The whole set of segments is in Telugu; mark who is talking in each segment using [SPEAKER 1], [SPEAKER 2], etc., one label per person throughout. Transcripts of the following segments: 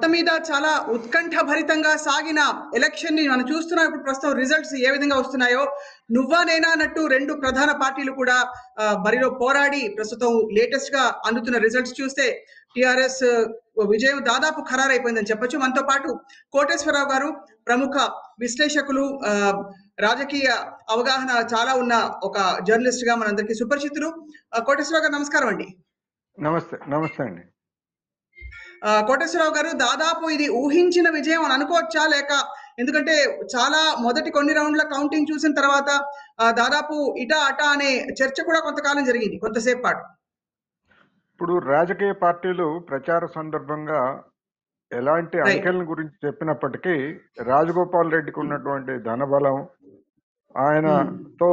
[SPEAKER 1] మొత్తం మీద చాలా ఉత్కంఠ భరితంగా సాగిన ఎలక్షన్ ని మనం చూస్తున్నాం. ఇప్పుడు ప్రస్తుతం రిజల్ట్స్ ఏ విధంగా వస్తున్నాయో, నువ్వా నేనా అన్నట్టు రెండు ప్రధాన పార్టీలు కూడా బరిలో పోరాడి ప్రస్తుతం లేటెస్ట్ గా అందుతున్న రిజల్ట్స్ చూస్తే టిఆర్ఎస్ విజయం దాదాపు ఖరారైపోయిందని చెప్పొచ్చు. మనతో పాటు కోటేశ్వరరావు గారు, ప్రముఖ విశ్లేషకులు, రాజకీయ అవగాహన చాలా ఉన్న ఒక జర్నలిస్ట్ గా మనందరికీ సుపరిచితులు. కోటేశ్వరరావు గారు నమస్కారం అండి.
[SPEAKER 2] నమస్తే. నమస్తే అండి.
[SPEAKER 1] కోటేశ్వరరావు గారు, దాదాపు ఇది ఊహించిన విజయం అని అనుకోవచ్చా, లేక ఎందుకంటే చాలా మొదటి కొన్ని రౌండ్ల కౌంటింగ్ చూసిన తర్వాత దాదాపు ఇటా అటా అనే చర్చ కూడా కొంతకాలం జరిగింది, కొంతసేపు పాటు.
[SPEAKER 2] ఇప్పుడు రాజకీయ పార్టీలు ప్రచార సందర్భంగా ఎలాంటి అంకెల గురించి చెప్పినప్పటికీ రాజగోపాల్ రెడ్డికి ఉన్నటువంటి ధనబలం, ఆయనతో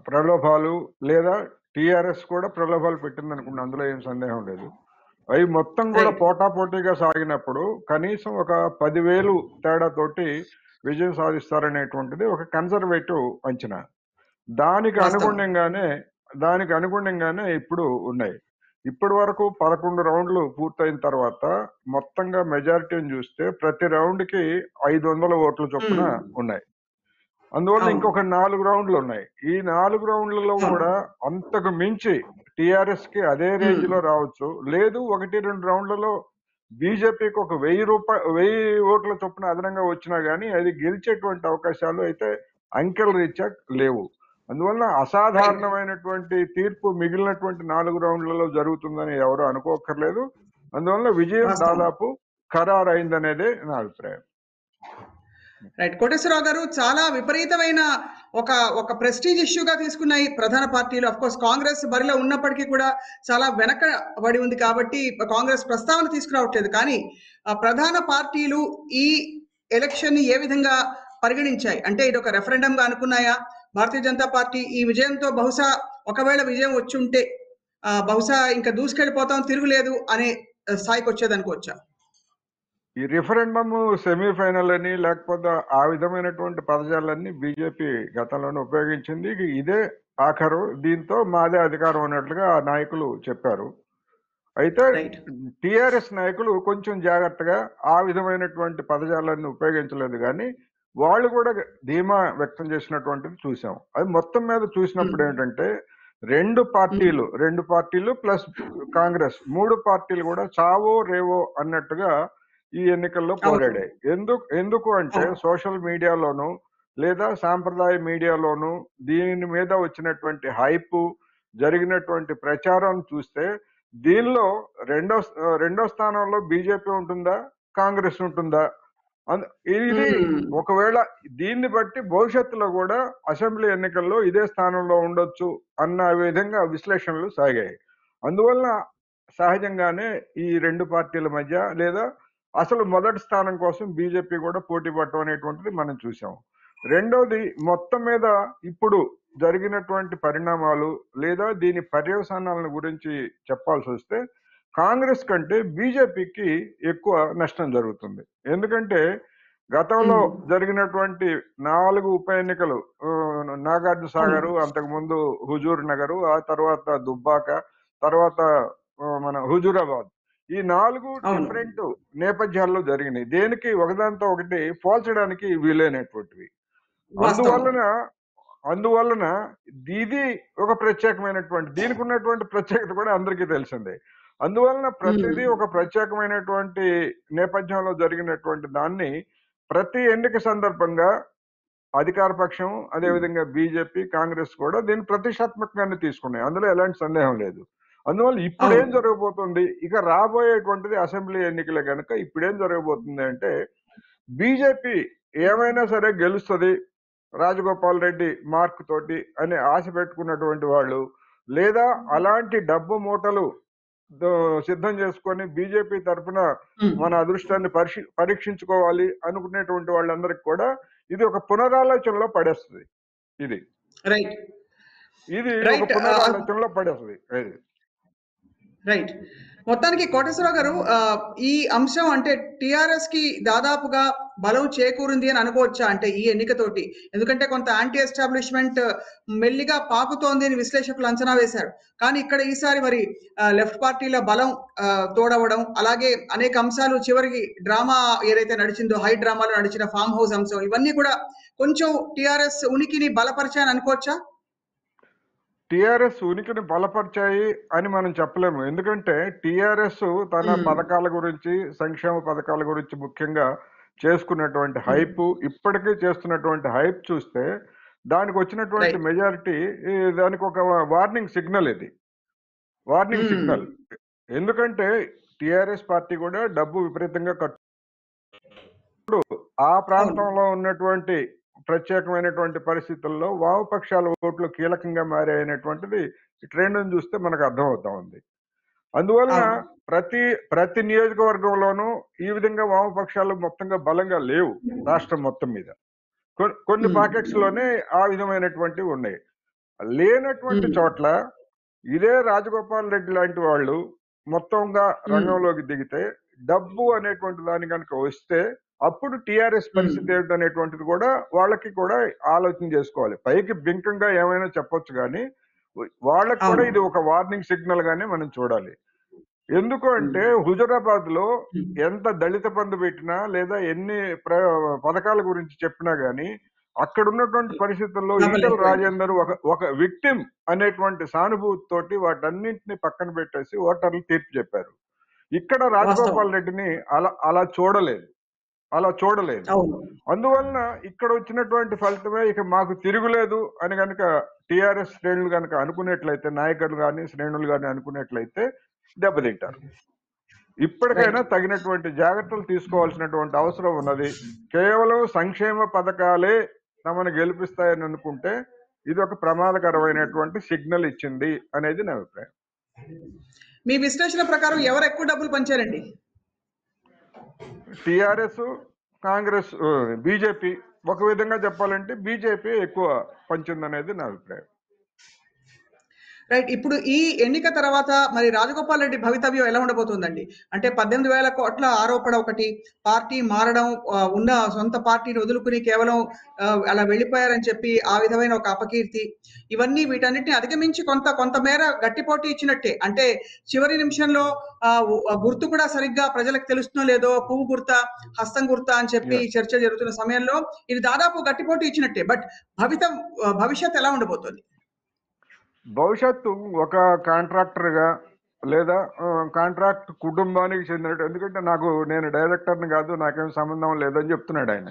[SPEAKER 2] ప్రలోభాలు, లేదా టిఆర్ఎస్ కూడా ప్రలోభాలు పెట్టింది అనుకున్నా, అందులో ఏం సందేహం లేదు. అవి మొత్తం కూడా పోటాపోటీగా సాగినప్పుడు కనీసం ఒక 10,000 తేడాతోటి విజయం సాధిస్తారనేటువంటిది ఒక కన్సర్వేటివ్ అంచనా. దానికి అనుగుణంగానే ఇప్పుడు ఉన్నాయి. ఇప్పటి వరకు 11 రౌండ్లు పూర్తయిన తర్వాత మొత్తంగా మెజారిటీని చూస్తే ప్రతి రౌండ్కి 500 ఓట్ల చొప్పున ఉన్నాయి. అందువల్ల ఇంకొక 4 రౌండ్లు ఉన్నాయి. ఈ 4 రౌండ్లలో కూడా అంతకు మించి టిఆర్ఎస్ కి అదే రేంజ్ లో రావచ్చు, లేదు 1-2 రౌండ్లలో బీజేపీకి ఒక 1000 ఓట్ల చొప్పున అదనంగా వచ్చినా గానీ అది గెలిచేటువంటి అవకాశాలు అయితే అంకెల రీత్యా లేవు. అందువల్ల అసాధారణమైనటువంటి తీర్పు మిగిలినటువంటి 4 రౌండ్లలో జరుగుతుందని ఎవరు అనుకోకర్లేదు. అందువల్ల విజయం దాదాపు ఖరారైందనేదే నా అభిప్రాయం.
[SPEAKER 1] రైట్. కోటేశ్వరరావు గారు, చాలా విపరీతమైన ఒక ప్రెస్టీజ్ ఇష్యూగా తీసుకున్న ఈ ప్రధాన పార్టీలు, అఫ్ కోర్స్ కాంగ్రెస్ బరిలో ఉన్నప్పటికీ కూడా చాలా వెనకబడి ఉంది కాబట్టి కాంగ్రెస్ ప్రస్తావన తీసుకురావట్లేదు. కానీ ప్రధాన పార్టీలు ఈ ఎలక్షన్ ని ఏ విధంగా పరిగణించాయి? అంటే ఇది ఒక రెఫరెండం గా అనుకున్నాయా? భారతీయ జనతా పార్టీ ఈ విజయంతో బహుశా ఒకవేళ విజయం వచ్చి ఉంటే బహుశా ఇంకా దూసుకెళ్ళిపోతాం, తిరుగులేదు అనే స్థాయికి వచ్చేది అనుకోవచ్చా?
[SPEAKER 2] ఈ రిఫరెండమ్ సెమీఫైనల్ అని లేకపోతే ఆ విధమైనటువంటి పదజాలన్నీ బీజేపీ గతంలోనే ఉపయోగించింది. ఇదే ఆఖరు, దీంతో మాదే అధికారం అన్నట్లుగా ఆ నాయకులు చెప్పారు. అయితే టిఆర్ఎస్ నాయకులు కొంచెం జాగ్రత్తగా ఆ విధమైనటువంటి పదజాలాన్ని ఉపయోగించలేదు, కానీ వాళ్ళు కూడా ధీమా వ్యక్తం చేసినటువంటిది చూసాం. అది మొత్తం మీద చూసినప్పుడు ఏంటంటే రెండు పార్టీలు ప్లస్ కాంగ్రెస్, 3 పార్టీలు కూడా చావో రేవో అన్నట్టుగా ఈ ఎన్నికల్లో పోరాడాయి. ఎందుకు అంటే సోషల్ మీడియాలోను లేదా సాంప్రదాయ మీడియాలోను దీని మీద వచ్చినటువంటి హైప్, జరిగినటువంటి ప్రచారం చూస్తే దీనిలో రెండో స్థానంలో బీజేపీ ఉంటుందా, కాంగ్రెస్ ఉంటుందా, ఇది ఒకవేళ దీన్ని బట్టి భవిష్యత్తులో కూడా అసెంబ్లీ ఎన్నికల్లో ఇదే స్థానంలో ఉండొచ్చు అన్న విధంగా విశ్లేషణలు సాగాయి. అందువల్ల సహజంగానే ఈ రెండు పార్టీల మధ్య లేదా అసలు మొదటి స్థానం కోసం బీజేపీ కూడా పోటీ పడటం అనేటువంటిది మనం చూసాం. రెండోది, మొత్తం మీద ఇప్పుడు జరిగినటువంటి పరిణామాలు లేదా దీని పర్యవసానాలను గురించి చెప్పాల్సి వస్తే కాంగ్రెస్ కంటే బీజేపీకి ఎక్కువ నష్టం జరుగుతుంది. ఎందుకంటే గతంలో జరిగినటువంటి 4 ఉప ఎన్నికలు, నాగార్జున సాగర్, అంతకుముందు హుజూర్ నగర్, ఆ తర్వాత దుబ్బాక, తర్వాత మన హుజూరాబాద్, ఈ 4 డిఫరెంట్ నేపథ్యాల్లో జరిగినాయి. దేనికి ఒకదాంతో ఒకటి పోల్చడానికి వీలైనటువంటివి. అందువలన ఇది ఒక ప్రత్యేకమైనటువంటి, దీనికి ఉన్నటువంటి ప్రత్యేకత కూడా అందరికీ తెలిసిందే. అందువలన ప్రతిదీ ఒక ప్రత్యేకమైనటువంటి నేపథ్యంలో జరిగినటువంటి దాన్ని ప్రతి ఎన్నిక సందర్భంగా అధికార పక్షం, అదేవిధంగా బీజేపీ, కాంగ్రెస్ కూడా దీన్ని ప్రతిష్టాత్మకంగానే తీసుకున్నాయి, అందులో ఎలాంటి సందేహం లేదు. అందువల్ల ఇప్పుడేం జరగబోతుంది, ఇక రాబోయేటువంటిది అసెంబ్లీ ఎన్నికలే కనుక ఇప్పుడేం జరగబోతుంది అంటే బీజేపీ ఏమైనా సరే గెలుస్తుంది రాజగోపాల్ రెడ్డి మార్క్ తోటి అని ఆశ పెట్టుకున్నటువంటి వాళ్ళు, లేదా అలాంటి డబ్బు మూటలు సిద్ధం చేసుకొని బీజేపీ తరఫున మన అదృష్టాన్ని పరీక్షించుకోవాలి అనుకునేటువంటి వాళ్ళందరికి కూడా ఇది ఒక పునరాలోచనలో పడేస్తుంది. ఇది ఒక పునరాలోచనలో పడేస్తుంది.
[SPEAKER 1] రైట్. మొత్తానికి కోటేశ్వరరావు గారు ఈ అంశం అంటే టిఆర్ఎస్ కి దాదాపుగా బలం చేకూరింది అని అనుకోవచ్చా అంటే ఈ ఎన్నికతోటి? ఎందుకంటే కొంత యాంటీ ఎస్టాబ్లిష్మెంట్ మెల్లిగా పాకుతోంది అని విశ్లేషకులు అంచనా వేశారు. కానీ ఇక్కడ ఈసారి మరి లెఫ్ట్ పార్టీల బలం తోడవడం, అలాగే అనేక అంశాలు చివరికి డ్రామా ఏదైతే నడిచిందో హై డ్రామాలో నడిచిన ఫామ్ హౌస్ అంశం, ఇవన్నీ కూడా కొంచెం టిఆర్ఎస్ ఉనికిని బలపరిచాయని అనుకోవచ్చా?
[SPEAKER 2] టిఆర్ఎస్ ఉనికిని బలపరిచాయి అని మనం చెప్పలేము. ఎందుకంటే టిఆర్ఎస్ తన పథకాల గురించి, సంక్షేమ పథకాల గురించి ముఖ్యంగా చేసుకున్నటువంటి హైప్, ఇప్పటికీ చేస్తున్నటువంటి హైప్ చూస్తే దానికి వచ్చినటువంటి మెజారిటీ దానికి ఒక వార్నింగ్ సిగ్నల్. ఇది వార్నింగ్ సిగ్నల్. ఎందుకంటే టిఆర్ఎస్ పార్టీ కూడా డబ్బు విపరీతంగా ఖర్చు, ఆ ప్రాంతంలో ఉన్నటువంటి ప్రత్యేకమైనటువంటి పరిస్థితుల్లో వామపక్షాల ఓట్లు కీలకంగా మారాయనేటువంటిది ట్రెండ్ చూస్తే మనకు అర్థమవుతా ఉంది. అందువలన ప్రతి నియోజకవర్గంలోనూ ఈ విధంగా వామపక్షాలు మొత్తంగా బలంగా లేవు రాష్ట్రం మొత్తం మీద. కొన్ని పాకెట్స్ లోనే ఆ విధమైనటువంటివి ఉన్నాయి. లేనటువంటి చోట్ల ఇదే రాజగోపాల్ రెడ్డి లాంటి వాళ్ళు మొత్తంగా రంగంలోకి దిగితే, డబ్బు అనేటువంటి దాని కనుక వస్తే అప్పుడు టిఆర్ఎస్ పరిస్థితి ఏమిటనేటువంటిది కూడా వాళ్ళకి కూడా ఆలోచన చేసుకోవాలి. పైకి బింకంగా ఏమైనా చెప్పొచ్చు కానీ వాళ్ళకి కూడా ఇది ఒక వార్నింగ్ సిగ్నల్ గానే మనం చూడాలి. ఎందుకు అంటే హుజురాబాద్ లో ఎంత దళిత బంధు పెట్టినా లేదా ఎన్ని పథకాల గురించి చెప్పినా గానీ అక్కడ ఉన్నటువంటి పరిస్థితుల్లో ఈటెల రాజేందర్ ఒక విక్టిమ్ అనేటువంటి సానుభూతి తోటి వాటన్నింటినీ పక్కన పెట్టేసి ఓటర్లు తీర్పు చెప్పారు. ఇక్కడ రాజగోపాల్ రెడ్డిని అలా చూడలేదు. అందువలన ఇక్కడ వచ్చినటువంటి ఫలితమే ఇక మాకు తిరుగులేదు అని కనుక టిఆర్ఎస్ శ్రేణులు కనుక అనుకునేట్లయితే, నాయకులు కానీ శ్రేణులు కానీ అనుకునేట్లయితే దెబ్బతింటారు. ఇప్పటికైనా తగినటువంటి జాగ్రత్తలు తీసుకోవాల్సినటువంటి అవసరం ఉన్నది. కేవలం సంక్షేమ పథకాలే తమను గెలిపిస్తాయని అనుకుంటే ఇది ఒక ప్రమాదకరమైనటువంటి సిగ్నల్ ఇచ్చింది అనేది నా అభిప్రాయం.
[SPEAKER 1] మీ విశ్లేషణ ప్రకారం ఎవరు ఎక్కువ డబ్బులు పంచారండి?
[SPEAKER 2] TRS, Congress, BJP. ఒక విధంగా చెప్పాలంటే బీజేపీ ఎక్కువ పంచిందనేది నా అభిప్రాయం.
[SPEAKER 1] రైట్. ఇప్పుడు ఈ ఎన్నిక తర్వాత మరి రాజగోపాల్ రెడ్డి భవితవ్యం ఎలా ఉండబోతుందండి? అంటే 18,000 కోట్ల ఆరోపణ ఒకటి, పార్టీ మారడం, ఉన్న సొంత పార్టీని వదులుకుని కేవలం అలా వెళ్ళిపోయారని చెప్పి ఆ విధమైన ఒక అపకీర్తి, ఇవన్నీ వీటన్నిటిని అధిగమించి కొంతమేర గట్టి పోటీ ఇచ్చినట్టే. అంటే చివరి నిమిషంలో గుర్తు కూడా సరిగ్గా ప్రజలకు తెలుస్తుందో లేదో, పువ్వు గుర్తా, హస్తం గుర్తా అని చెప్పి చర్చ జరుగుతున్న సమయంలో ఇది దాదాపు గట్టి పోటీ ఇచ్చినట్టే. బట్ భవిష్యత్ ఎలా ఉండబోతుంది?
[SPEAKER 2] భవిష్యత్తు ఒక కాంట్రాక్టర్ గా లేదా కాంట్రాక్ట్ కుటుంబానికి చెందినట్టు. ఎందుకంటే నేను డైరెక్టర్ని కాదు, నాకేం సంబంధం లేదని చెప్తున్నాడు ఆయన.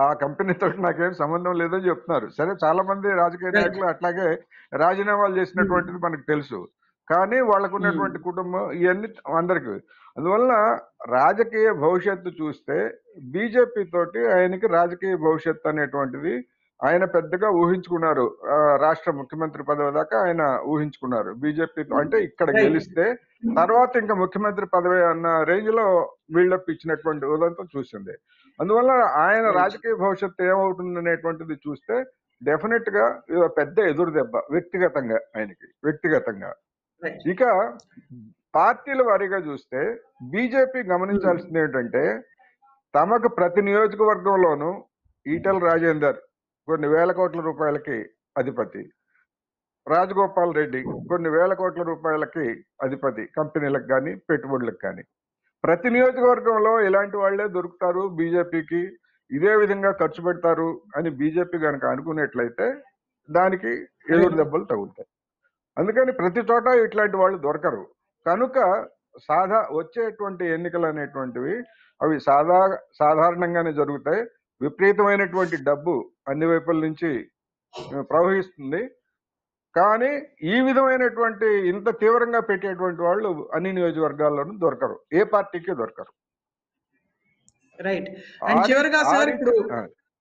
[SPEAKER 2] ఆ కంపెనీతో నాకేం సంబంధం లేదని చెప్తున్నారు. సరే, చాలా మంది రాజకీయ నాయకులు అట్లాగే రాజీనామాలు చేసినటువంటిది మనకు తెలుసు. కానీ వాళ్ళకు ఉన్నటువంటి కుటుంబం ఇవన్నీ అందరికి. అందువల్ల రాజకీయ భవిష్యత్తు చూస్తే బీజేపీ తోటి ఆయనకి రాజకీయ భవిష్యత్తు అనేటువంటిది ఆయన పెద్దగా ఊహించుకున్నారు. రాష్ట్ర ముఖ్యమంత్రి పదవి దాకా ఆయన ఊహించుకున్నారు బీజేపీతో. అంటే ఇక్కడ గెలిస్తే తర్వాత ఇంకా ముఖ్యమంత్రి పదవి అన్న రేంజ్ లో బిల్డప్ ఇచ్చినటువంటి ఉదంతం చూసింది. అందువల్ల ఆయన రాజకీయ భవిష్యత్తు ఏమవుతుంది అనేటువంటిది చూస్తే డెఫినెట్ గా పెద్ద ఎదురు దెబ్బ వ్యక్తిగతంగా. ఇక పార్టీల వారీగా చూస్తే బీజేపీ గమనించాల్సింది ఏంటంటే, తమకు ప్రతి నియోజకవర్గంలోనూ ఈటెల రాజేందర్ కొన్ని వేల కోట్ల రూపాయలకి అధిపతి, రాజగోపాల్ రెడ్డి కొన్ని వేల కోట్ల రూపాయలకి అధిపతి, కంపెనీలకు కానీ పెట్టుబడులకు కానీ. ప్రతి నియోజకవర్గంలో ఇలాంటి వాళ్లే దొరుకుతారు బీజేపీకి, ఇదే విధంగా ఖర్చు పెడతారు అని బీజేపీ కనుక అనుకునేట్లయితే దానికి ఎదురు దెబ్బలు తగులుతాయి. అందుకని ప్రతి చోట ఇట్లాంటి వాళ్ళు దొరకరు. కనుక వచ్చేటువంటి ఎన్నికలు అనేటువంటివి అవి సాధారణంగానే జరుగుతాయి. విపరీతమైనటువంటి డబ్బు అన్ని వైపుల నుంచి ప్రవహిస్తుంది. కానీ ఈ విధమైనటువంటి ఇంత తీవ్రంగా పెట్టేటువంటి వాళ్ళు అన్ని నియోజకవర్గాల్లోనూ దొరకరు, ఏ పార్టీకి దొరకరు.
[SPEAKER 1] రైట్. అండ్ చివరిగా సార్ ఇప్పుడు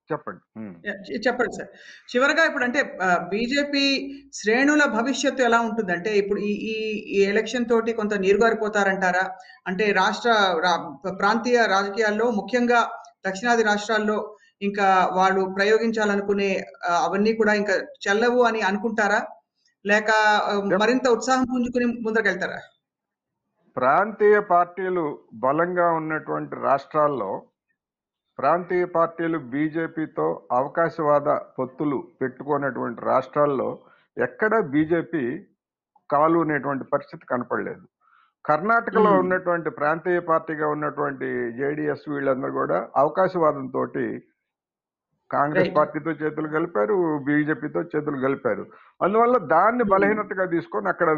[SPEAKER 2] చెప్పండి
[SPEAKER 1] సార్, చివరిగా ఇప్పుడు అంటే బీజేపీ శ్రేణుల భవిష్యత్తు ఎలా ఉంటుంది? అంటే ఇప్పుడు ఈ ఎలక్షన్ తోటి కొంత నీరుగారిపోతారంటారా? అంటే ప్రాంతీయ రాజకీయాల్లో ముఖ్యంగా దక్షిణాది రాష్ట్రాల్లో ఇంకా వాళ్ళు ప్రయోగించాలనుకునే అవన్నీ కూడా ఇంకా చెల్లవు అని అనుకుంటారా? లేక మరింత ఉత్సాహం పుంజుకుని ముందరకెళ్తారా?
[SPEAKER 2] ప్రాంతీయ పార్టీలు బలంగా ఉన్నటువంటి రాష్ట్రాల్లో, ప్రాంతీయ పార్టీలు బీజేపీతో అవకాశవాద పొత్తులు పెట్టుకున్నటువంటి రాష్ట్రాల్లో ఎక్కడ బీజేపీ కాలు అనేటువంటి పరిస్థితి కనపడలేదు. కర్ణాటకలో ఉన్నటువంటి ప్రాంతీయ పార్టీగా ఉన్నటువంటి జేడీఎస్ వీళ్ళందరూ కూడా అవకాశవాదంతో కాంగ్రెస్ పార్టీతో చేతులు కలిపారు, బీజేపీతో చేతులు కలిపారు. అందువల్ల దాన్ని బలహీనతగా తీసుకొని అక్కడ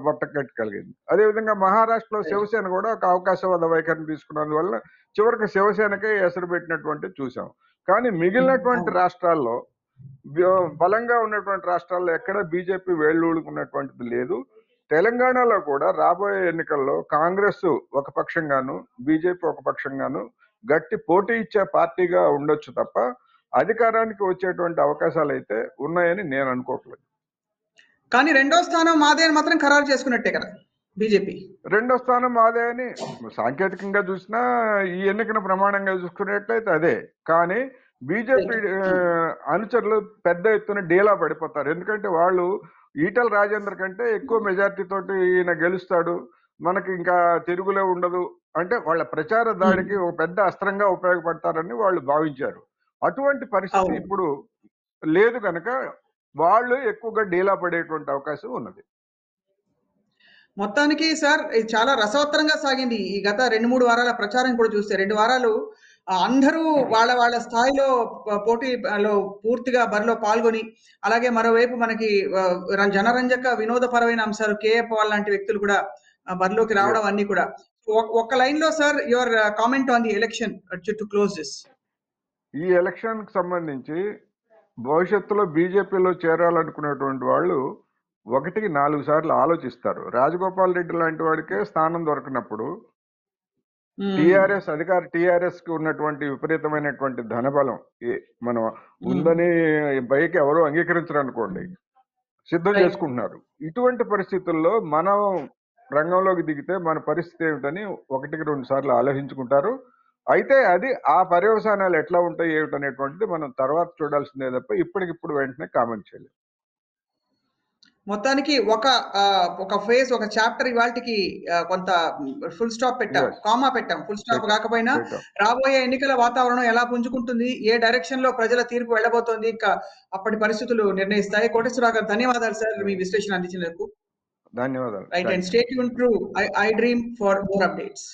[SPEAKER 2] బట్టకట్టగలిగింది. అదేవిధంగా మహారాష్ట్రలో శివసేన కూడా ఒక అవకాశవాద వైఖరిని తీసుకున్నందువల్ల చివరికి శివసేనకే ఎసరు పెట్టినటువంటి చూసాం. కానీ మిగిలినటువంటి రాష్ట్రాల్లో, బలంగా ఉన్నటువంటి రాష్ట్రాల్లో ఎక్కడ బీజేపీ వేళ్ళూడుకున్నటువంటిది లేదు. తెలంగాణలో కూడా రాబోయే ఎన్నికల్లో కాంగ్రెస్ ఒక పక్షంగాను, బీజేపీ ఒక పక్షంగాను గట్టి పోటీ ఇచ్చే పార్టీగా ఉండొచ్చు తప్ప అధికారానికి వచ్చేటువంటి అవకాశాలు అయితే ఉన్నాయని నేను అనుకోవట్లేదు.
[SPEAKER 1] కానీ రెండో స్థానం మాదే అని మాత్రం ఖరారు చేసుకున్నట్టే కదా బీజేపీ.
[SPEAKER 2] రెండో స్థానం మాదే అని సాంకేతికంగా చూసినా, ఈ ఎన్నికను ప్రమాణంగా చూసుకునేట్లయితే అదే. కానీ బీజేపీ అనుచరులు పెద్ద ఎత్తున డీలా పడిపోతారు. ఎందుకంటే వాళ్ళు ఈటల రాజేందర్ కంటే ఎక్కువ మెజార్టీ తోటి ఈయన గెలుస్తాడు, మనకి ఇంకా తిరుగులే ఉండదు అంటే వాళ్ళ ప్రచార దాడికి ఒక పెద్ద అస్త్రంగా ఉపయోగపడతారని వాళ్ళు భావించారు. అటువంటి పరిస్థితి ఇప్పుడు లేదు కనుక వాళ్ళు ఎక్కువగా డీలా పడేటువంటి అవకాశం ఉన్నది.
[SPEAKER 1] మొత్తానికి సార్ ఇది చాలా రసవత్తరంగా సాగింది ఈ గత 2-3 వారాల ప్రచారం కూడా చూస్తే. 2 వారాలు అందరూ వాళ్ళ వాళ్ళ స్థాయిలో పోటీలో పూర్తిగా బరిలో పాల్గొని, అలాగే మరోవైపు మనకి జనరంజక వినోదపరమైన అంశాలు కేఏ పాల్ లాంటి వ్యక్తులు కూడా బరిలోకి రావడం అన్ని కూడా. ఒక్క లైన్ లో sir your comment on the election to close this.
[SPEAKER 2] ఈ ఎలక్షన్ కి సంబంధించి భవిష్యత్తులో బీజేపీలో చేరాలనుకునేటువంటి వాళ్ళు 1కి 4 సార్లు ఆలోచిస్తారు. రాజగోపాల్ రెడ్డి లాంటి వాడికే స్థానం దొరకనప్పుడు టిఆర్ఎస్ కి ఉన్నటువంటి విపరీతమైనటువంటి ధనబలం మనం ఉందని పైకి ఎవరో అంగీకరించరు అనుకోండి, సిద్ధం చేసుకుంటున్నారు. ఇటువంటి పరిస్థితుల్లో మనం రంగంలోకి దిగితే మన పరిస్థితి ఏమిటని 1కి 2 సార్లు ఆలోచించుకుంటారు. అయితే అది ఆ పర్యవసానాలు ఎట్లా ఉంటాయి ఏమిటనేటువంటిది మనం తర్వాత చూడాల్సిందే తప్ప ఇప్పటికిప్పుడు వెంటనే కామెంట్ చేయలేదు.
[SPEAKER 1] మొత్తానికి ఒక ఫేజ్, ఒక చాప్టర్ ఇవాళకి కొంత ఫుల్ స్టాప్ పెట్టాం, కామా పెట్టాం. ఫుల్ స్టాప్ కాకపోయినా రాబోయే ఎన్నికల వాతావరణం ఎలా పుంజుకుంటుంది, ఏ డైరెక్షన్ లో ప్రజల తీర్పు వెళ్ళబోతోంది, ఇంకా అప్పటి పరిస్థితులు నిర్ణయిస్తాయి. కోటేశ్వరరావు గారు ధన్యవాదాలు సార్ మీ విశ్లేషణ అందించినందుకు.
[SPEAKER 2] ధన్యవాదాలు.
[SPEAKER 1] Right, and stay tuned to I dream for more updates.